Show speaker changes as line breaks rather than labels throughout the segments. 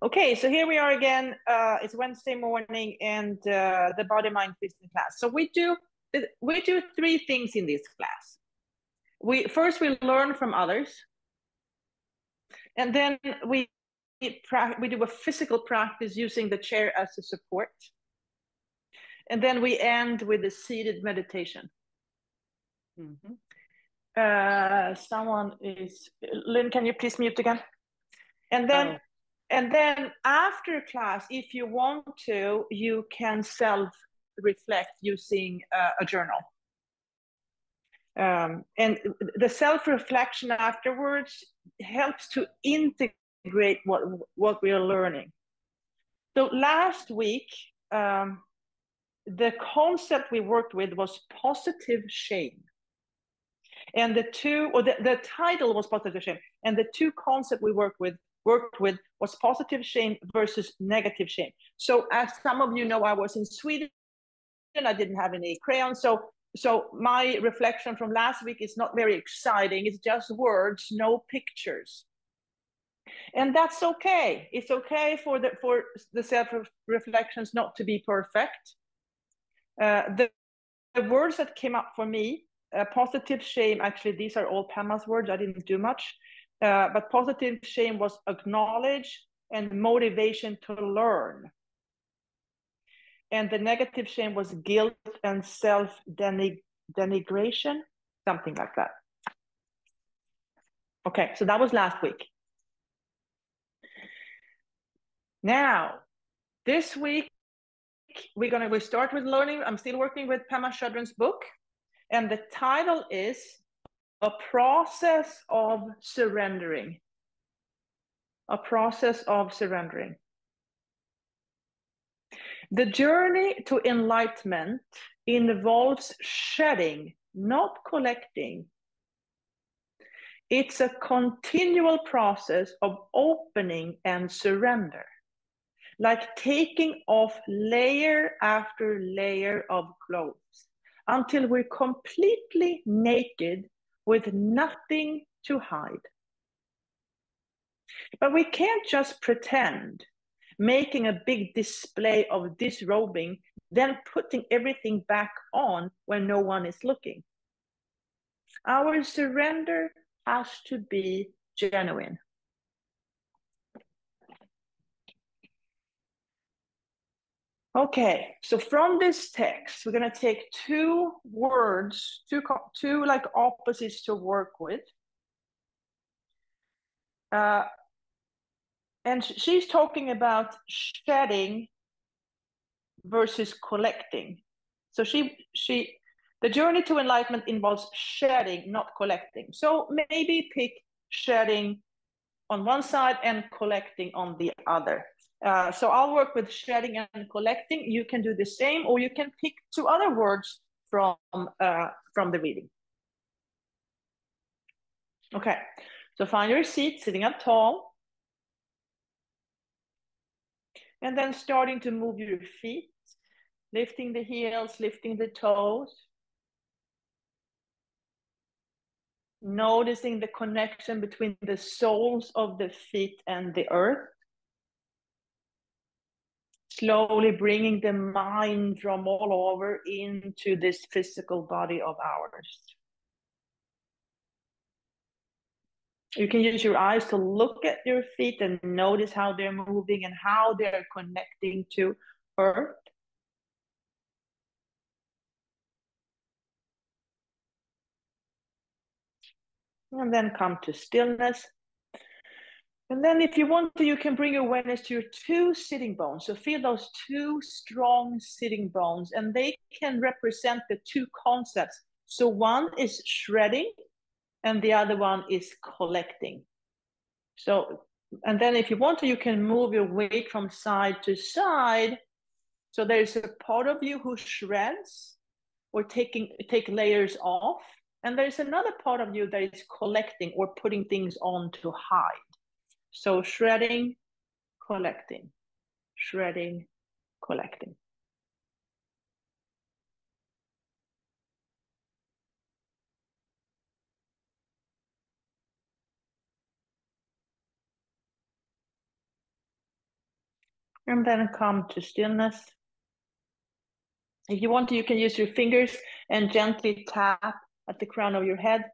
Okay, so here we are again. It's Wednesday morning, and the body mind fitness class. So we do three things in this class. We learn from others, and then we do a physical practice using the chair as a support, and then we end with a seated meditation. Mm-hmm. Someone is Lynn. Can you please mute again? And then. And then after class, if you want to, you can self-reflect using a journal. And the self-reflection afterwards helps to integrate what we are learning. So last week, the concept we worked with was positive shame. And the title was positive shame. And the two concepts we worked with was positive shame versus negative shame. So as some of you know, I was in Sweden and I didn't have any crayons. So my reflection from last week is not very exciting. It's just words, no pictures. And that's okay. It's okay for the self-reflections not to be perfect. The words that came up for me, positive shame, actually, these are all Pamela's words. I didn't do much. But positive shame was acknowledge and motivation to learn. And the negative shame was guilt and self-denigration, something like that. Okay, so that was last week. Now, this week, we start with learning. I'm still working with Pema Chodron's book. And the title is A Process of Surrendering. A process of surrendering. The journey to enlightenment involves shedding, not collecting. It's a continual process of opening and surrender, like taking off layer after layer of clothes until we're completely naked with nothing to hide. But we can't just pretend, making a big display of disrobing, then putting everything back on when no one is looking. Our surrender has to be genuine. Okay, so from this text, we're going to take two words, two like opposites to work with. And she's talking about shedding versus collecting. So the journey to enlightenment involves shedding, not collecting. So maybe pick shedding on one side and collecting on the other. So I'll work with shedding and collecting. You can do the same, or you can pick two other words from the reading. Okay, so find your seat, sitting up tall. And then starting to move your feet, lifting the heels, lifting the toes. Noticing the connection between the soles of the feet and the earth. Slowly bringing the mind from all over into this physical body of ours. You can use your eyes to look at your feet and notice how they're moving and how they're connecting to earth. And then come to stillness. And then if you want to, you can bring awareness to your two sitting bones. So feel those two strong sitting bones, and they can represent the two concepts. So one is shredding and the other one is collecting. So, and then if you want to, you can move your weight from side to side. So there's a part of you who shreds or take layers off. And there's another part of you that is collecting or putting things on to hide. So shredding, collecting, shredding, collecting. And then come to stillness. If you want to, you can use your fingers and gently tap at the crown of your head.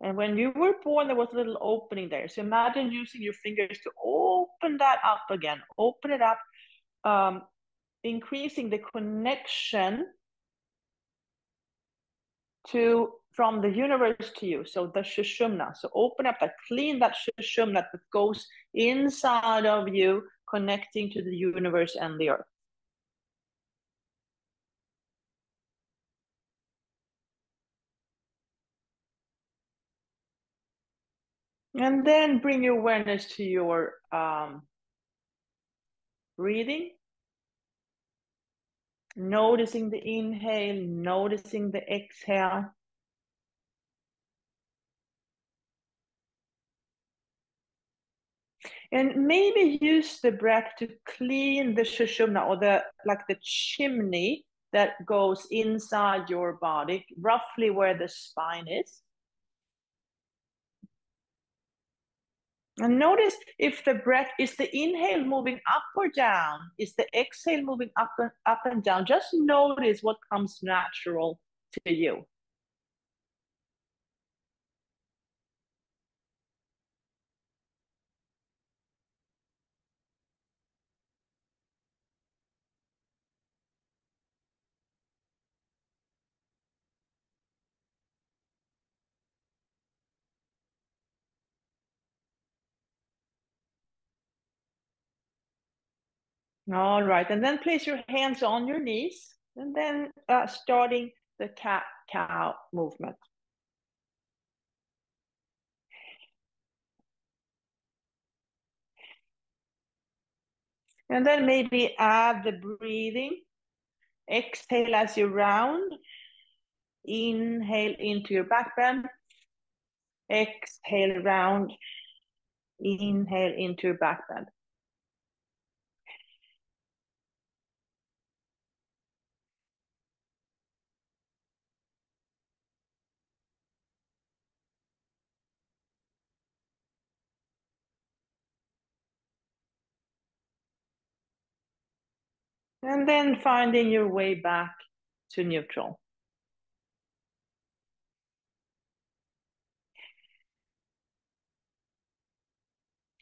And when you were born, there was a little opening there. So imagine using your fingers to open that up again. Open it up, increasing the connection from the universe to you. So the Shushumna. So open up that, clean that Shushumna that goes inside of you, connecting to the universe and the earth. And then bring your awareness to your breathing. Noticing the inhale, noticing the exhale. And maybe use the breath to clean the Shushumna, or the chimney that goes inside your body, roughly where the spine is. And notice if the breath, is the inhale moving up or down? Is the exhale moving up and down? Just notice what comes natural to you. All right, and then place your hands on your knees, and then starting the cat-cow movement. And then maybe add the breathing. Exhale as you round. Inhale into your back bend. Exhale, round. Inhale into your back bend. And then finding your way back to neutral.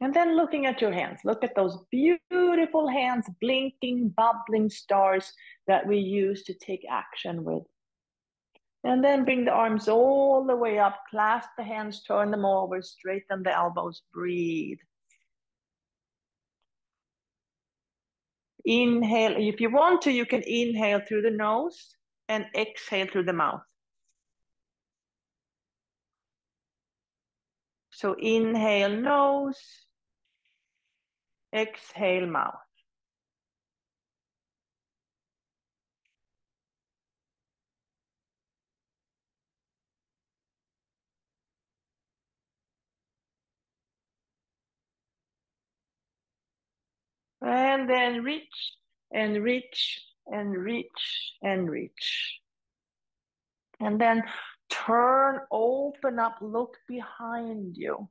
And then looking at your hands, look at those beautiful hands, blinking, bubbling stars that we use to take action with. And then bring the arms all the way up, clasp the hands, turn them over, straighten the elbows, breathe. Inhale, if you want to, you can inhale through the nose and exhale through the mouth. So inhale nose, exhale mouth. And then reach and reach and reach and reach. And then turn, open up, look behind you.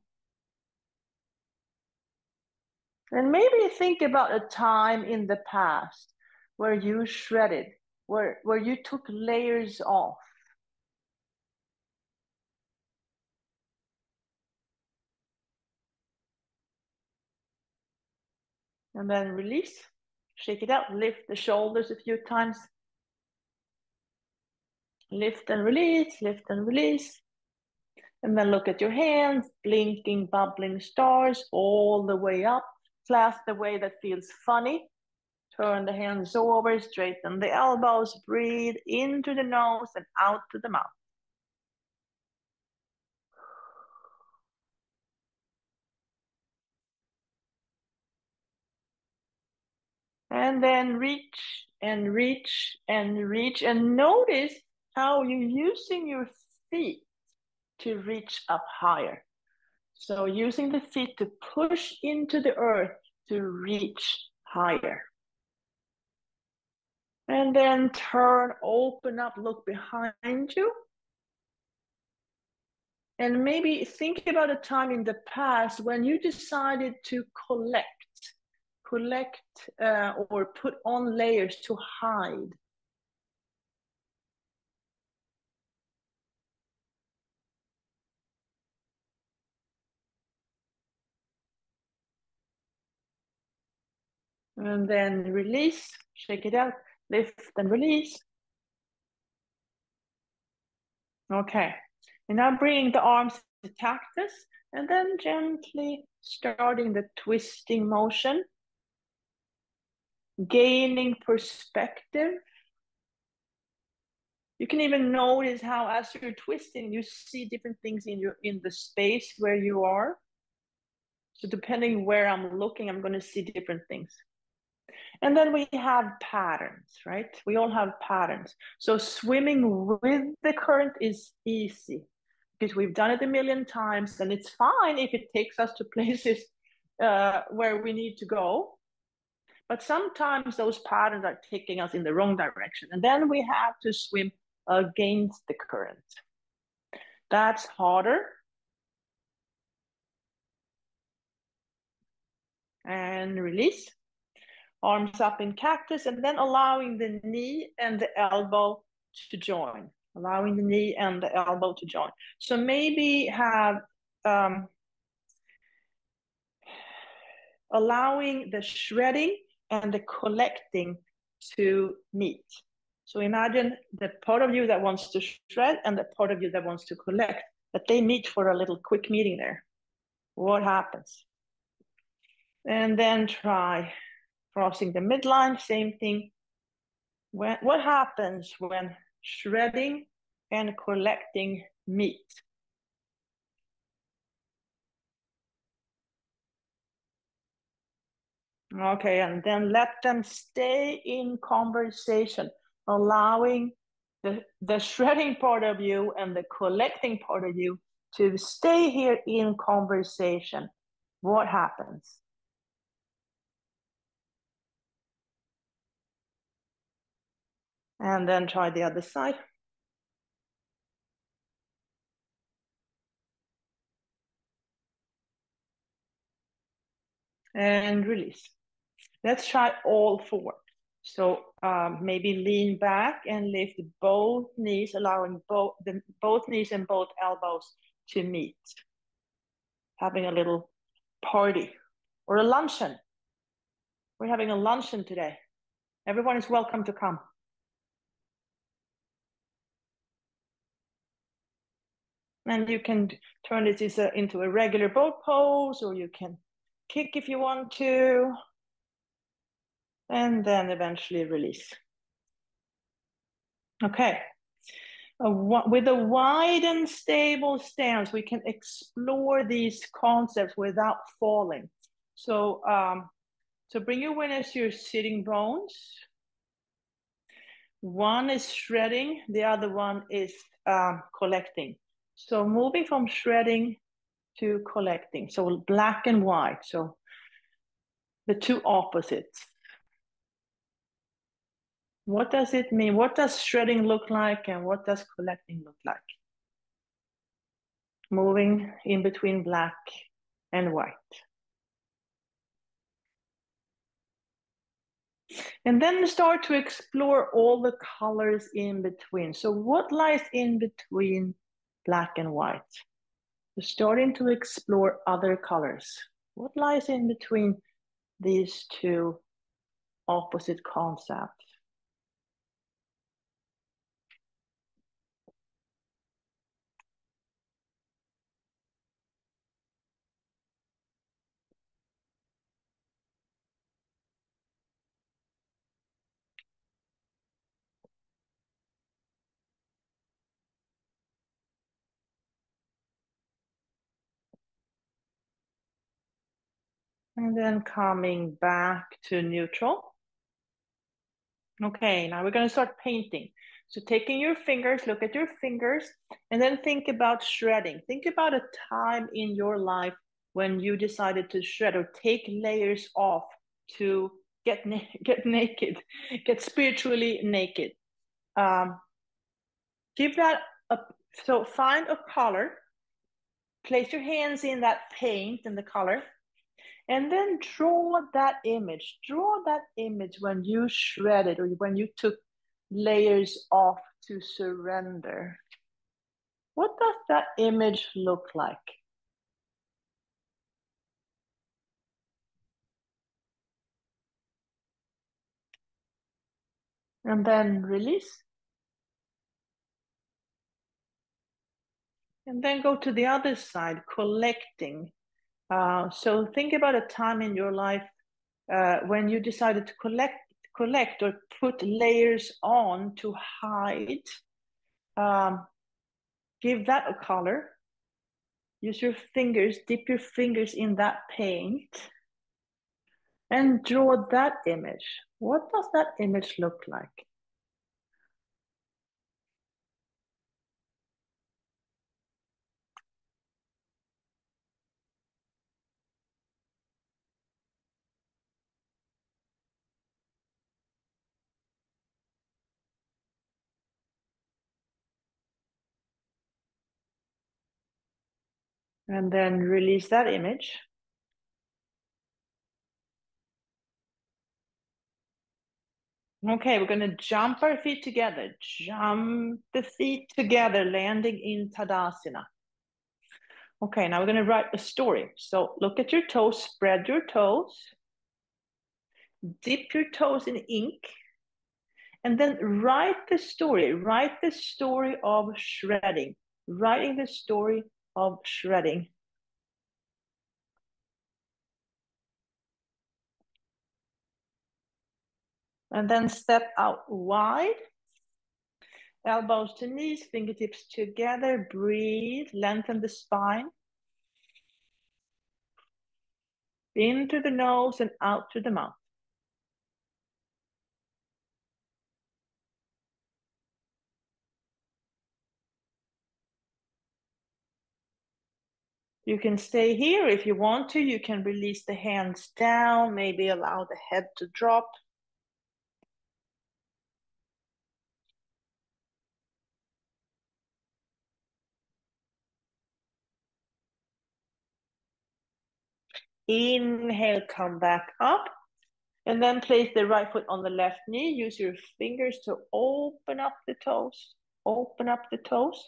And maybe think about a time in the past where you shredded, where you took layers off. And then release, shake it out, lift the shoulders a few times. Lift and release, lift and release. And then look at your hands, blinking, bubbling stars all the way up. Clasp the way that feels funny. Turn the hands over, straighten the elbows, breathe into the nose and out to the mouth. And then reach and reach and reach, and notice how you're using your feet to reach up higher. So using the feet to push into the earth to reach higher. And then turn, open up, look behind you. And maybe think about a time in the past when you decided to collect, collect or put on layers to hide. And then release, shake it out, lift and release. Okay, and now bringing the arms to cactus, and then gently starting the twisting motion, gaining perspective. You can even notice how as you're twisting, you see different things in the space where you are. So depending where I'm looking, I'm going to see different things. And then we have patterns, right? We all have patterns. So swimming with the current is easy because we've done it a million times, and it's fine if it takes us to places where we need to go. But sometimes those patterns are taking us in the wrong direction. And then we have to swim against the current. That's harder. And release. Arms up in cactus, and then allowing the knee and the elbow to join. Allowing the knee and the elbow to join. So maybe have allowing the shredding and the collecting to meet. So imagine the part of you that wants to shred and the part of you that wants to collect, that they meet for a little quick meeting there. What happens? And then try crossing the midline, same thing. What happens when shredding and collecting meet? Okay, and then let them stay in conversation, allowing the shredding part of you and the collecting part of you to stay here in conversation. What happens? And then try the other side. And release. Let's try all four. So maybe lean back and lift both knees, allowing both knees and both elbows to meet. Having a little party or a luncheon. We're having a luncheon today. Everyone is welcome to come. And you can turn this into a regular boat pose, or you can kick if you want to. And then eventually release. Okay. With a wide and stable stance, we can explore these concepts without falling. So, so bring your awareness to your sitting bones. One is shredding, the other one is collecting. So moving from shredding to collecting. So black and white. So the two opposites. What does it mean? What does shredding look like, and what does collecting look like? Moving in between black and white. And then start to explore all the colors in between. So what lies in between black and white? You're starting to explore other colors. What lies in between these two opposite concepts? And then coming back to neutral. Okay, now we're going to start painting. So taking your fingers, look at your fingers, and then think about shredding. Think about a time in your life when you decided to shred or take layers off to get naked, get spiritually naked. Give that a, so find a color, place your hands in that paint and the color, And then draw that image. Draw that image when you shredded or when you took layers off to surrender. What does that image look like? And then release. And then go to the other side, collecting. So think about a time in your life when you decided to collect or put layers on to hide. Give that a color. Use your fingers, dip your fingers in that paint, and draw that image. What does that image look like? And then release that image. Okay, we're going to jump our feet together. Jump the feet together, landing in Tadasana. Okay, now we're going to write a story. So look at your toes, spread your toes, dip your toes in ink, and then write the story. Write the story of shredding. Writing the story of shredding. And then step out wide. Elbows to knees, fingertips together. Breathe, lengthen the spine. In through the nose and out through the mouth. You can stay here if you want to. You can release the hands down, maybe allow the head to drop. Inhale, come back up. And then place the right foot on the left knee. Use your fingers to open up the toes. Open up the toes.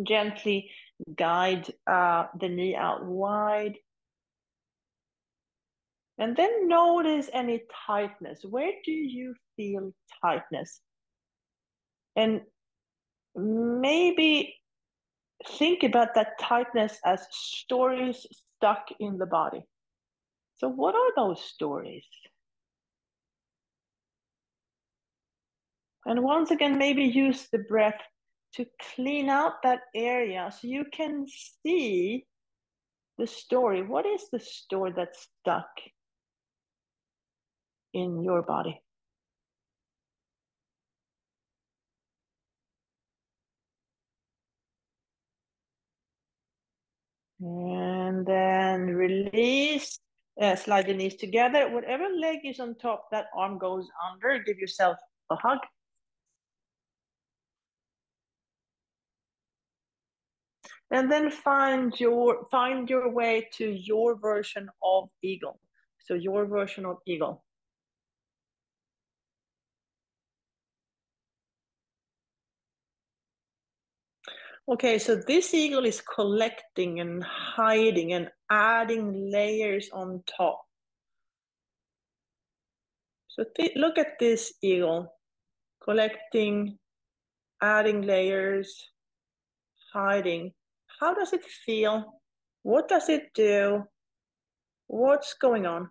Gently guide the knee out wide. And then notice any tightness. Where do you feel tightness? And maybe think about that tightness as stories stuck in the body. So what are those stories? And once again, maybe use the breath to clean out that area so you can see the story. What is the story that's stuck in your body? And then release. Slide the knees together. Whatever leg is on top, that arm goes under. Give yourself a hug. And then find your way to your version of eagle. So your version of eagle. Okay, so this eagle is collecting and hiding and adding layers on top. So look at this eagle, collecting, adding layers, hiding. How does it feel? What does it do? What's going on?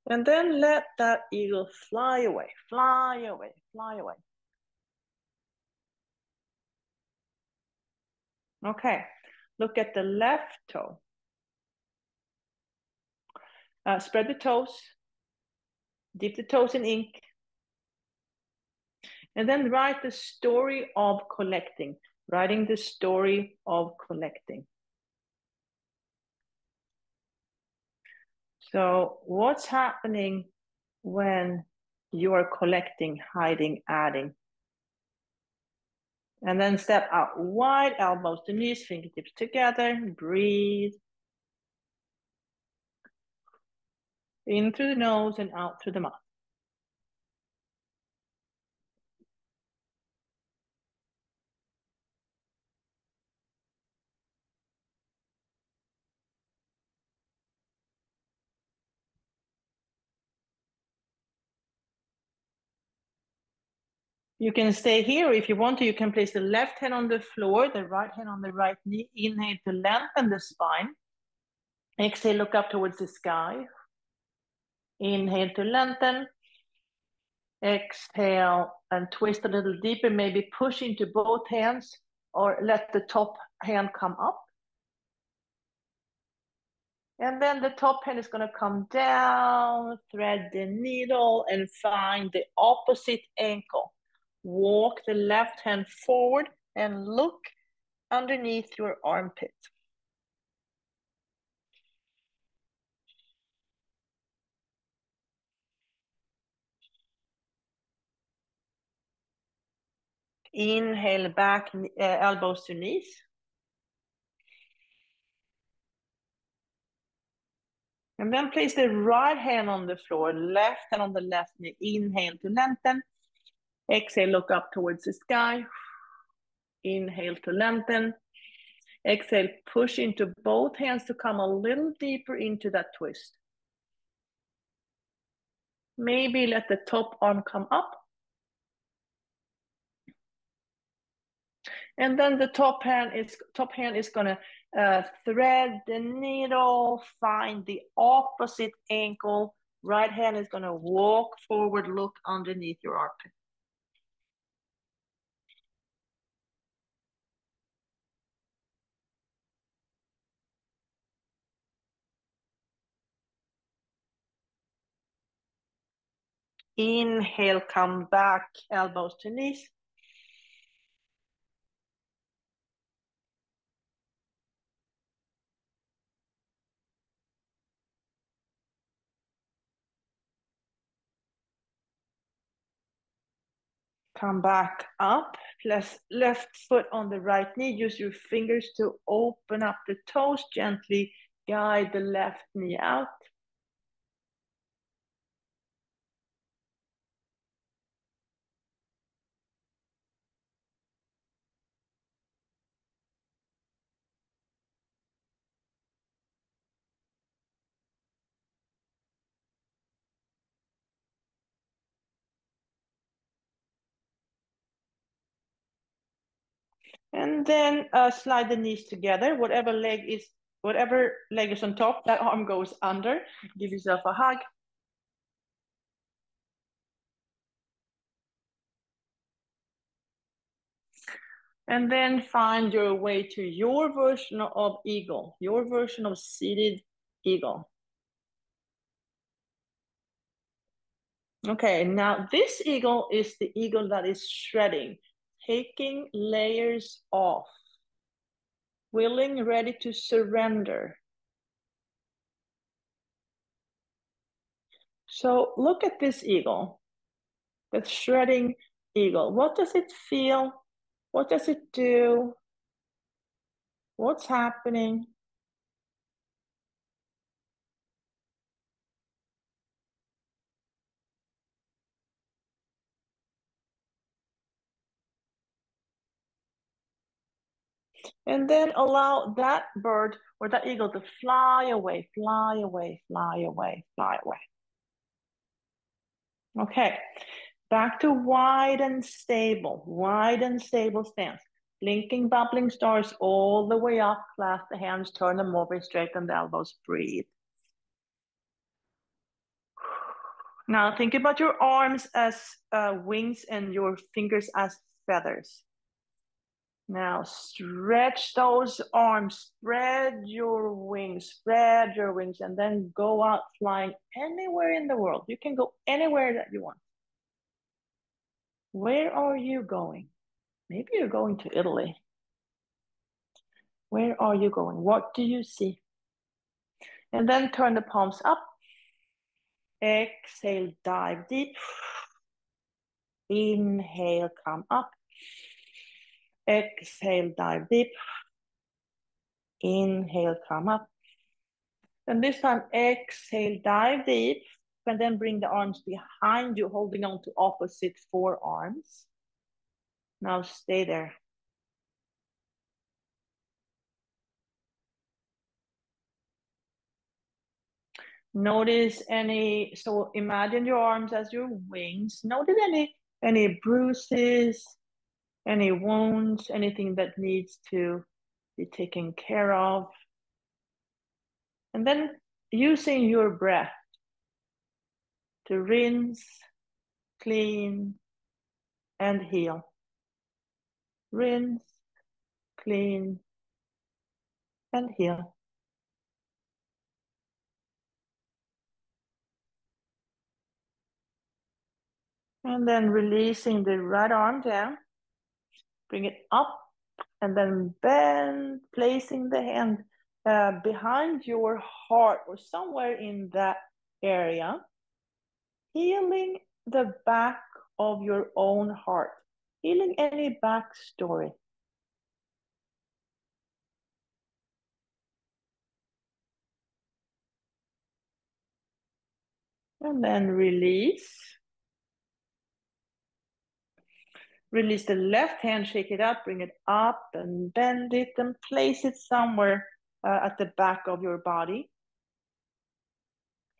And then let that eagle fly away, fly away, fly away. Okay, look at the left toe. Spread the toes, dip the toes in ink, and then write the story of collecting, writing the story of collecting. So what's happening when You are collecting, hiding, adding. And then step out wide, elbows to knees, fingertips together. Breathe. In through the nose and out through the mouth. You can stay here. If you want to, you can place the left hand on the floor, the right hand on the right knee. Inhale to lengthen the spine. Exhale, look up towards the sky. Inhale to lengthen. Exhale and twist a little deeper, maybe push into both hands or let the top hand come up. And then the top hand is going to come down, thread the needle and find the opposite ankle. Walk the left hand forward and look underneath your armpit. Inhale back, elbows to knees. And then place the right hand on the floor, left hand on the left knee. Inhale to lengthen. Exhale, look up towards the sky. Inhale to lengthen. Exhale, push into both hands to come a little deeper into that twist. Maybe let the top arm come up. And then the top hand is going to thread the needle, find the opposite ankle. Right hand is going to walk forward, look underneath your armpit. Inhale, come back, elbows to knees. Come back up, place left foot on the right knee. Use your fingers to open up the toes, gently guide the left knee out. And then slide the knees together. Whatever leg is on top, that arm goes under. Give yourself a hug. And then find your way to your version of eagle, your version of seated eagle. Okay, now this eagle is the eagle that is shredding, taking layers off, willing, ready to surrender. So look at this eagle, that shredding eagle. What does it feel? What does it do? What's happening? And then allow that bird or that eagle to fly away, fly away, fly away, fly away. Okay, back to wide and stable stance. Blinking, bubbling stars all the way up. Clasp the hands, turn them over, straighten the elbows, breathe. Now think about your arms as wings and your fingers as feathers. Now stretch those arms, spread your wings, and then go out flying anywhere in the world. You can go anywhere that you want. Where are you going? Maybe you're going to Italy. Where are you going? What do you see? And then turn the palms up. Exhale, dive deep. Inhale, come up. Exhale, dive deep. Inhale, come up. And this time, exhale, dive deep. And then bring the arms behind you, holding on to opposite forearms. Now stay there. Notice so imagine your arms as your wings. Notice any bruises, any wounds, anything that needs to be taken care of. And then using your breath to rinse, clean, and heal. Rinse, clean, and heal. And then releasing the right arm down. Bring it up and then bend, placing the hand behind your heart or somewhere in that area. Healing the back of your own heart. Healing any backstory. And then release. Release the left hand, shake it up, bring it up and bend it and place it somewhere at the back of your body.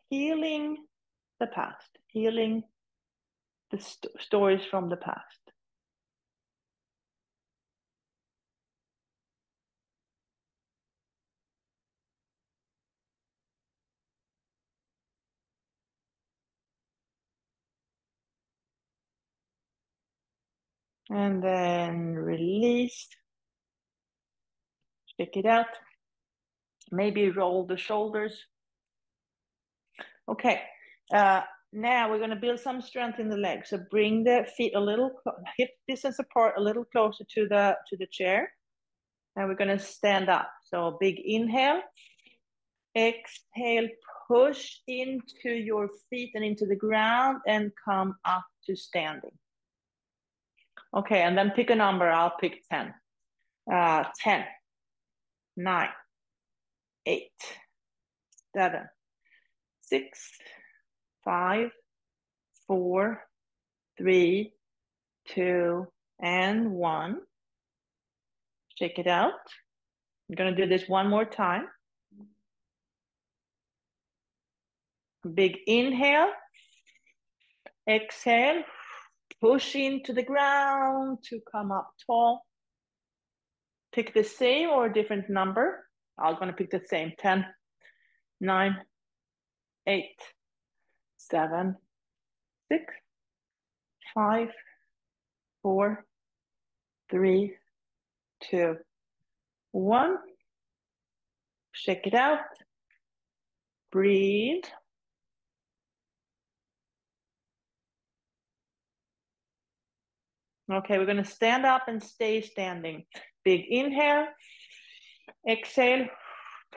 Healing the past, healing the stories from the past. And then release. Shake it out. Maybe roll the shoulders. Okay. Now we're going to build some strength in the legs. So bring the feet a little hip distance apart, a little closer to the chair. And we're going to stand up. So big inhale. Exhale, push into your feet and into the ground and come up to standing. Okay, and then pick a number. I'll pick 10. 10, 9, 8, 7, 6, 5, 4, 3, 2, and 1. Shake it out. I'm going to do this one more time. Big inhale. Exhale. Push into the ground to come up tall. Pick the same or a different number. I'm going to pick the same. 10, 9, 8, 7, 6, 5, 4, 3, 2, 1. Shake it out. Breathe. Okay, we're going to stand up and stay standing. Big inhale. Exhale.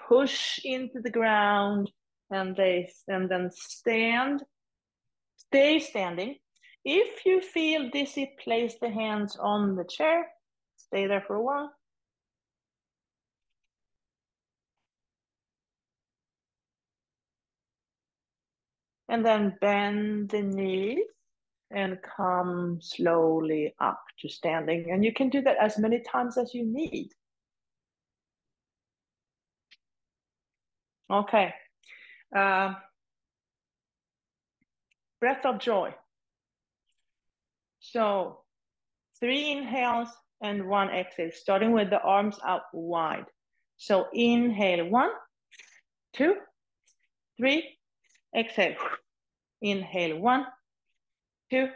Push into the ground and then stand. Stay standing. If you feel dizzy, place the hands on the chair. Stay there for a while. And then bend the knees and come slowly up to standing. And you can do that as many times as you need. Okay. Breath of joy. So 3 inhales and 1 exhale, starting with the arms out wide. So inhale, 1, 2, 3, exhale. Inhale, 1, 2,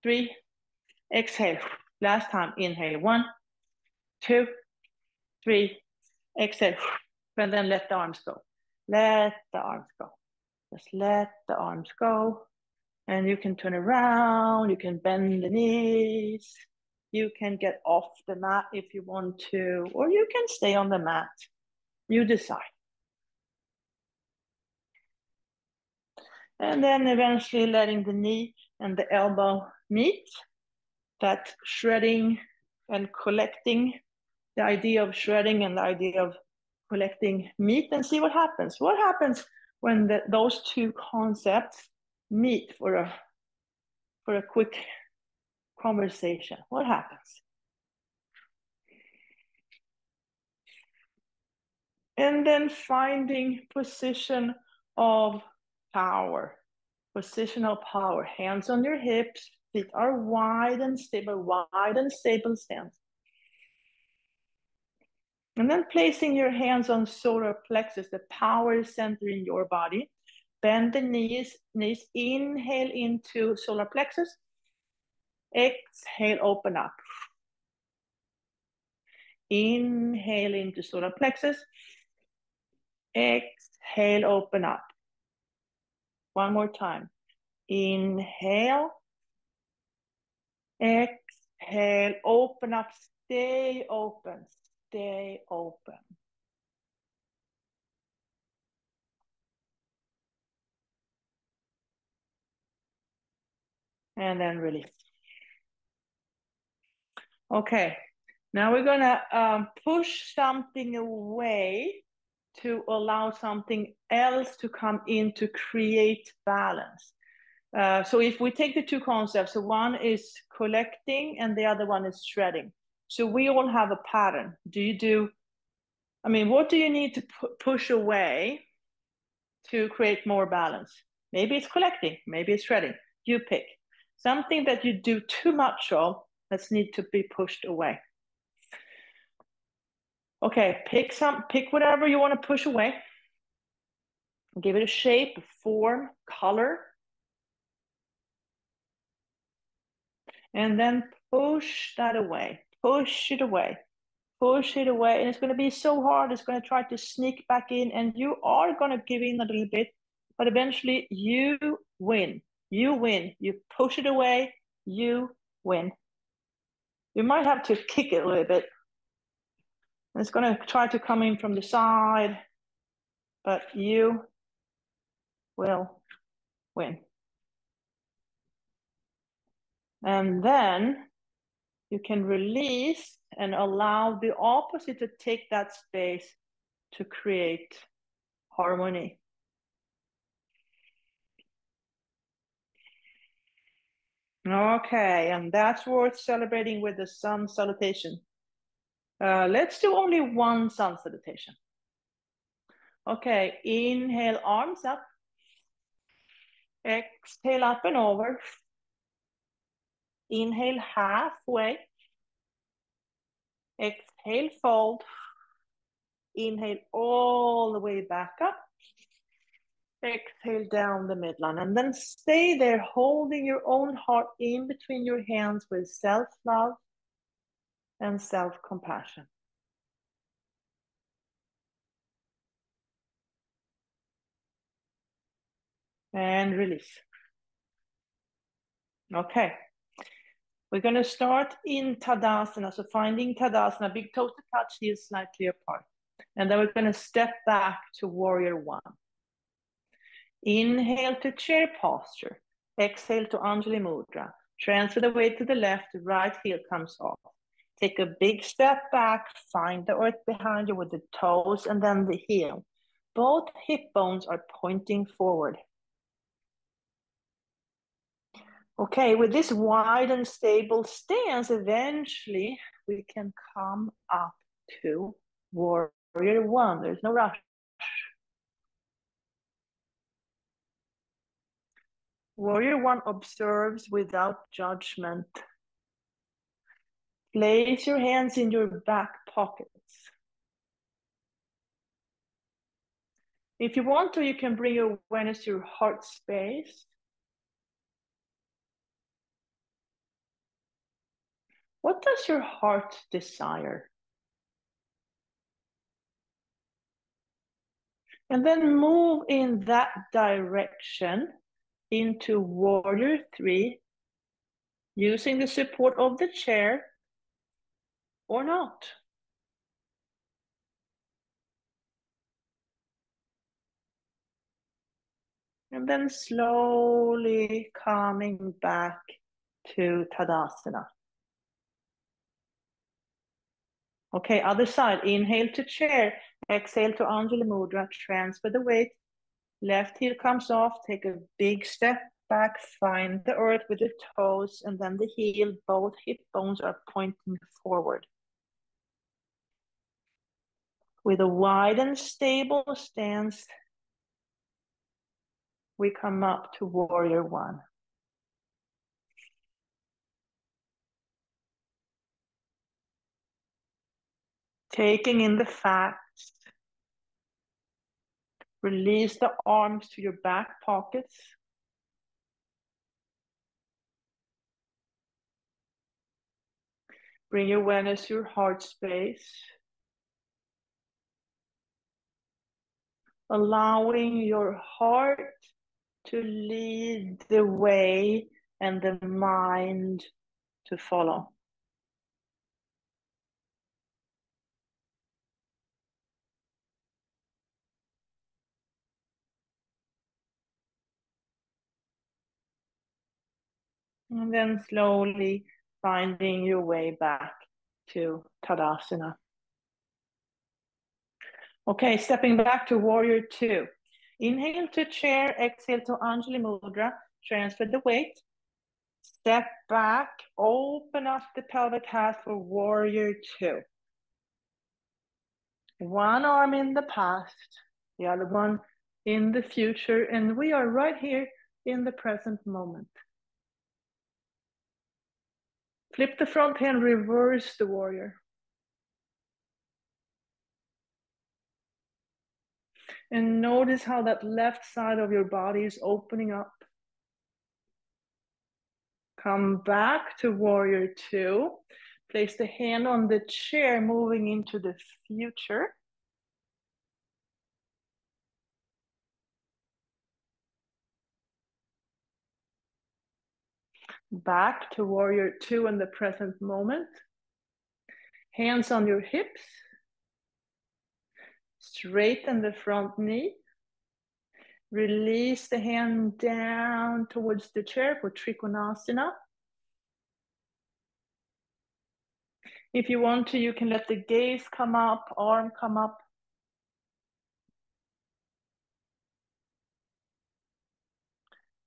3, exhale. Last time, inhale, 1, 2, 3, exhale. And then let the arms go. Let the arms go. Just let the arms go. And you can turn around, you can bend the knees, you can get off the mat if you want to, or you can stay on the mat. You decide. And then eventually letting the knee and the elbow meet. That shredding and collecting, the idea of shredding and the idea of collecting meat, and see what happens. What happens when those two concepts meet for a quick conversation? What happens? And then finding position of power. Positional power. Hands on your hips, feet are wide and stable stance. And then placing your hands on solar plexus, the power center in your body. Bend the knees, inhale into solar plexus. Exhale, open up. Inhale into solar plexus. Exhale, open up. One more time. Inhale. Exhale, open up. Stay open. Stay open. And then release. Okay, now we're gonna push something away to allow something else to come in to create balance. So if we take the two concepts, so one is collecting and the other one is shredding. So we all have a pattern. What do you need to push away to create more balance? Maybe it's collecting, maybe it's shredding. You pick. Something that you do too much of that needs to be pushed away. Okay, pick whatever you want to push away. Give it a shape, form, color. And then push that away. Push it away. Push it away. And it's going to be so hard. It's going to try to sneak back in. And you are going to give in a little bit. But eventually you win. You win. You push it away. You win. You might have to kick it a little bit. It's going to try to come in from the side. But you will win. And then you can release and allow the opposite to take that space to create harmony. Okay, and that's worth celebrating with the sun salutation. Let's do only one sun salutation. Okay, inhale, arms up. Exhale, up and over. Inhale, halfway. Exhale, fold. Inhale all the way back up. Exhale down the midline. And then stay there, holding your own heart in between your hands with self-love and self-compassion. And release. Okay. We're going to start in Tadasana. So finding Tadasana, big toes to touch, heels slightly apart. And then we're going to step back to Warrior One. Inhale to chair posture. Exhale to Anjali Mudra. Transfer the weight to the left, right heel comes off. Take a big step back, find the earth behind you with the toes and then the heel. Both hip bones are pointing forward. Okay, with this wide and stable stance, eventually we can come up to Warrior One. There's no rush. Warrior One observes without judgment. Place your hands in your back pockets. If you want to, you can bring your awareness to your heart space. What does your heart desire? And then move in that direction into Warrior Three, using the support of the chair or not. And then slowly coming back to Tadasana. Okay, other side. Inhale to chair. Exhale to Anjali Mudra. Transfer the weight. Left heel comes off. Take a big step back. Find the earth with the toes and then the heel. Both hip bones are pointing forward. With a wide and stable stance, we come up to warrior one. Taking in the facts. Release the arms to your back pockets. Bring your awareness to your heart space. Allowing your heart to lead the way and the mind to follow. And then slowly finding your way back to Tadasana. Okay, stepping back to warrior two. Inhale to chair, exhale to Anjali Mudra. Transfer the weight. Step back, open up the pelvic half for warrior two. One arm in the past, the other one in the future, and we are right here in the present moment. Flip the front hand, reverse the warrior. And notice how that left side of your body is opening up. Come back to warrior two. Place the hand on the chair, moving into the future. Back to warrior two in the present moment. Hands on your hips. Straighten the front knee. Release the hand down towards the chair for Trikonasana. If you want to, you can let the gaze come up, arm come up.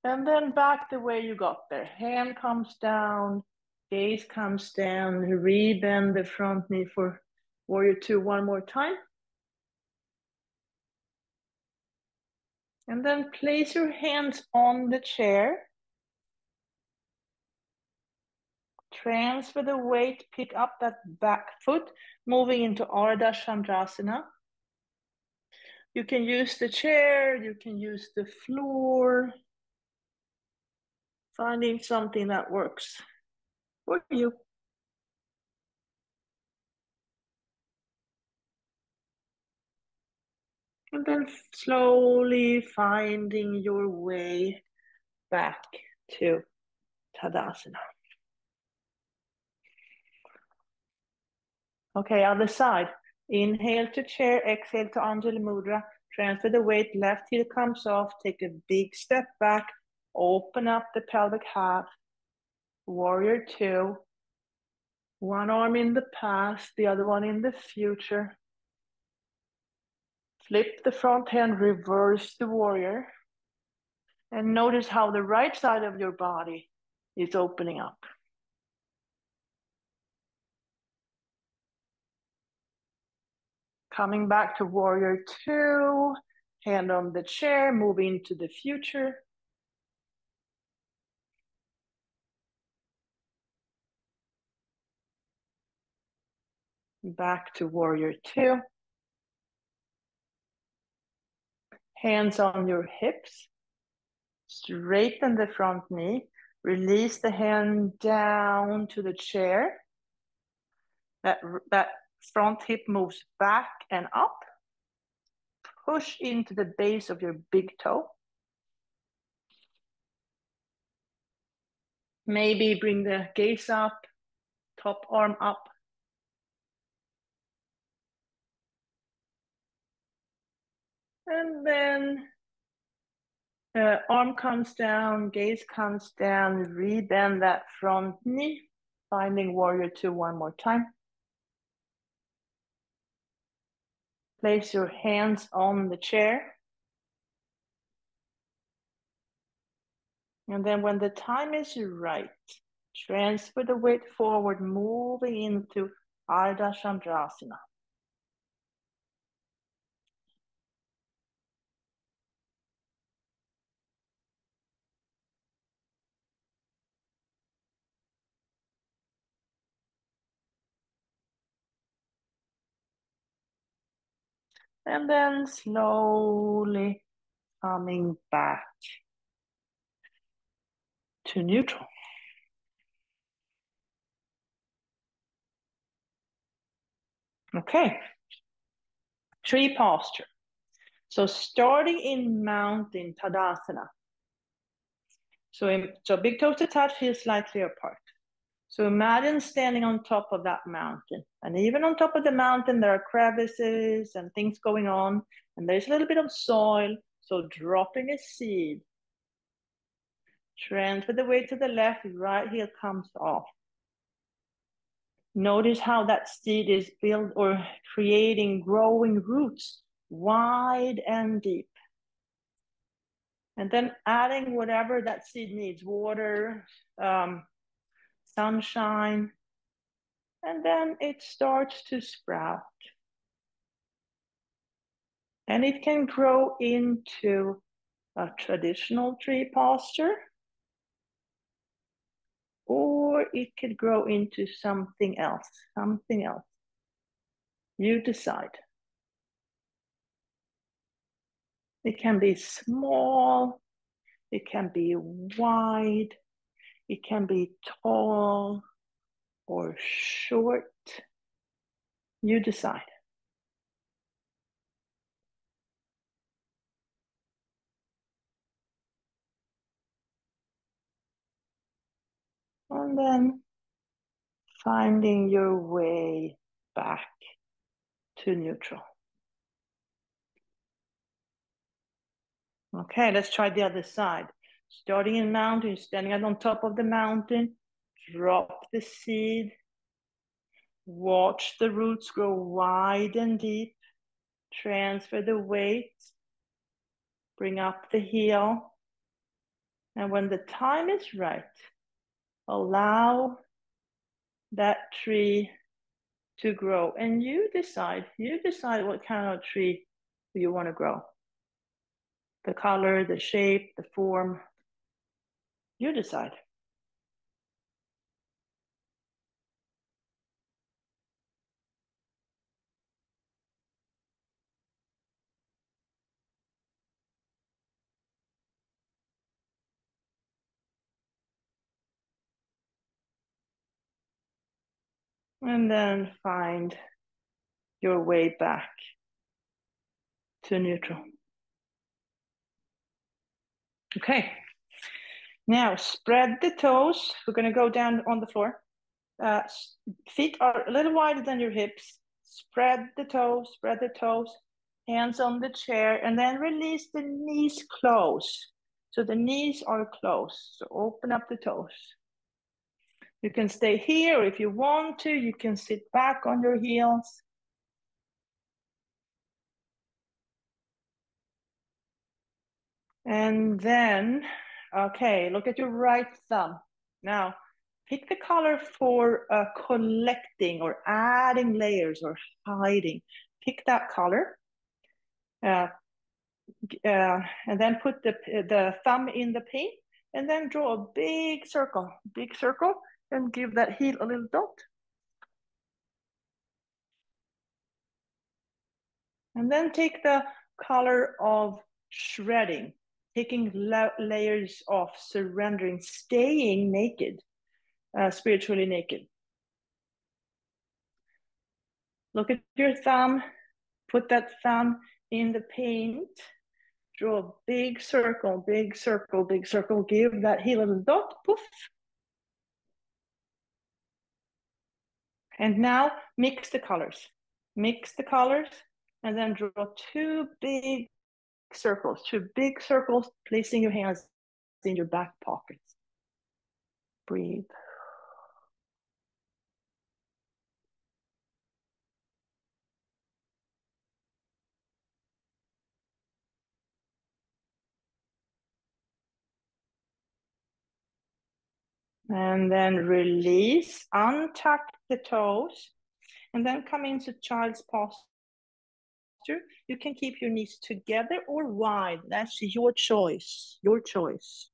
And then back the way you got there. Hand comes down, gaze comes down, rebend the front knee for warrior two one more time. And then place your hands on the chair. Transfer the weight, pick up that back foot, moving into Ardha Chandrasana. You can use the chair, you can use the floor. Finding something that works for you. And then slowly finding your way back to Tadasana. Okay, other side. Inhale to chair, exhale to Anjali Mudra. Transfer the weight, left heel comes off. Take a big step back. Open up the pelvic half. Warrior two. One arm in the past, the other one in the future. Flip the front hand, reverse the warrior. And notice how the right side of your body is opening up. Coming back to warrior two, hand on the chair, moving to the future. Back to warrior two. Hands on your hips. Straighten the front knee. Release the hand down to the chair. That front hip moves back and up. Push into the base of your big toe. Maybe bring the gaze up, top arm up. And then Arm comes down, gaze comes down, rebend that front knee, finding warrior two one more time. Place your hands on the chair. And then when the time is right, transfer the weight forward, moving into Ardha Chandrasana. And then slowly coming back to neutral. Okay, tree posture. So starting in mountain Tadasana. So big toes to touch, heels slightly apart. So imagine standing on top of that mountain. And even on top of the mountain, there are crevices and things going on. And there's a little bit of soil. So dropping a seed. Transfer the weight to the left, right heel comes off. Notice how that seed is built or creating growing roots, wide and deep. And then adding whatever that seed needs, water, sunshine, and then it starts to sprout. And it can grow into a traditional tree posture, or it could grow into something else, something else. You decide. It can be small, it can be wide, it can be tall or short. You decide. And then finding your way back to neutral. Okay, let's try the other side. Starting in mountain, standing on top of the mountain, drop the seed, watch the roots grow wide and deep, transfer the weight, bring up the heel, and when the time is right, allow that tree to grow. And you decide what kind of tree you want to grow. The color, the shape, the form, you decide. And then find your way back to neutral. Okay, now spread the toes. We're going to go down on the floor. Feet are a little wider than your hips. Spread the toes, hands on the chair, and then release the knees close. So the knees are closed. So open up the toes. You can stay here, or if you want to, you can sit back on your heels. And then, okay, look at your right thumb. Now, pick the color for collecting or adding layers or hiding. Pick that color. And then put the thumb in the paint, and then draw a big circle, and give that heel a little dot. And then take the color of shredding, taking layers off, surrendering, staying naked, spiritually naked. Look at your thumb, put that thumb in the paint, draw a big circle, give that heel a little dot, poof. And now mix the colors, and then draw two big circles, 2 big circles, placing your hands in your back pockets. Breathe. And then release, untuck the toes, and then come into child's posture. You can keep your knees together or wide. That's your choice, your choice.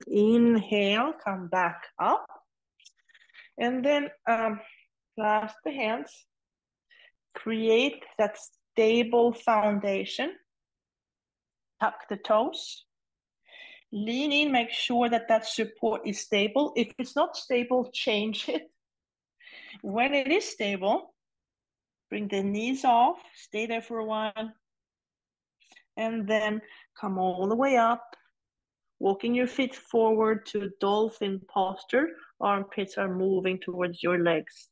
Inhale, come back up. And then clasp the hands. Create that stable foundation. Tuck the toes. Lean in, make sure that that support is stable. If it's not stable, change it. When it is stable, bring the knees off, stay there for a while, and then come all the way up, walking your feet forward to dolphin posture. Armpits are moving towards your legs.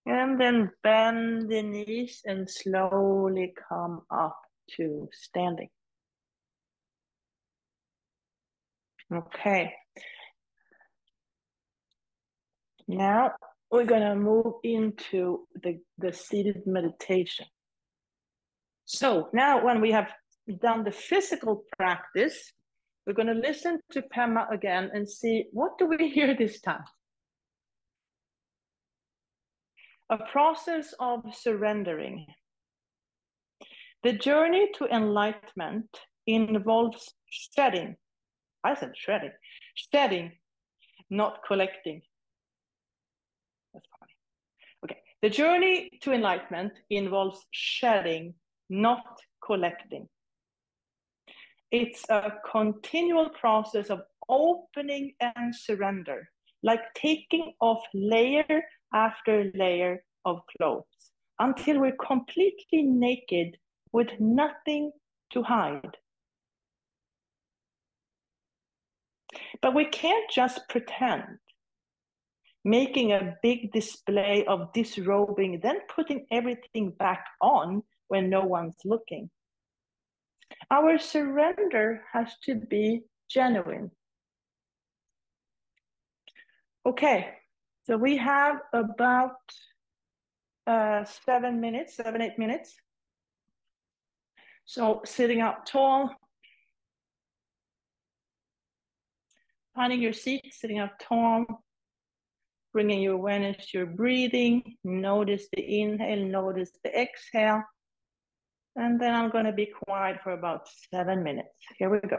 And then bend the knees and slowly come up to standing. Okay. Now we're going to move into the seated meditation. So now when we have done the physical practice, we're going to listen to Pema again and see what do we hear this time. A process of surrendering. The journey to enlightenment involves shedding. I said shredding. Shedding, not collecting. That's funny. Okay. The journey to enlightenment involves shedding, not collecting. It's a continual process of opening and surrender, like taking off layer after layer of clothes until we're completely naked with nothing to hide. But we can't just pretend, making a big display of disrobing, then putting everything back on when no one's looking. Our surrender has to be genuine. Okay, so we have about 7 minutes, 7, 8 minutes. So sitting up tall, finding your seat, sitting up tall, bringing your awareness to your breathing. Notice the inhale, notice the exhale. And then I'm going to be quiet for about 7 minutes. Here we go.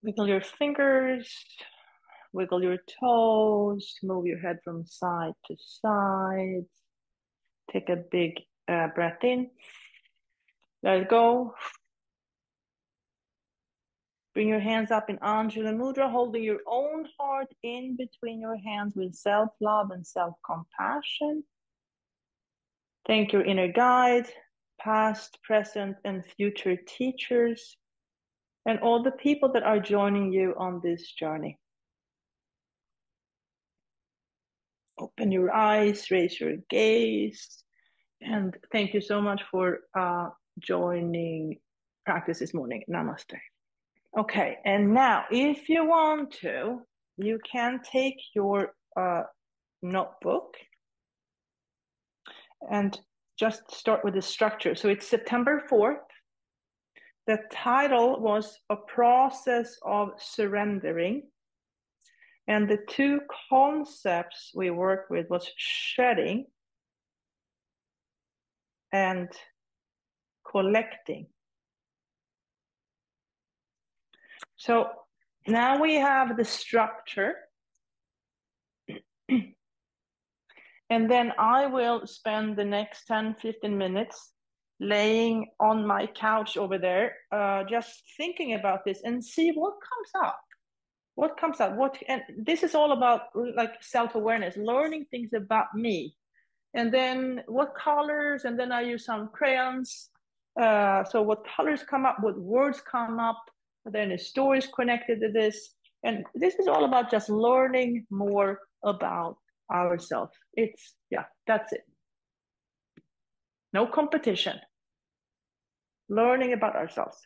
Wiggle your fingers, wiggle your toes, move your head from side to side. Take a big breath in. Let it go. Bring your hands up in Anjali Mudra, holding your own heart in between your hands with self-love and self-compassion. Thank your inner guide, past, present, and future teachers, and all the people that are joining you on this journey. Open your eyes, raise your gaze, and thank you so much for joining practice this morning. Namaste. Okay, and now if you want to, you can take your notebook and just start with the structure. So it's September 4th. The title was A Process of Surrendering. And the two concepts we worked with was shedding and collecting. So now we have the structure. And then I will spend the next 10-15 minutes laying on my couch over there, just thinking about this and see what comes up. What comes up? And this is all about like self-awareness, learning things about me. And then what colors, and then I use some crayons. So what colors come up, what words come up, then the stories connected to this. And this is all about just learning more about ourselves. It's, yeah, that's it. No competition. Learning about ourselves.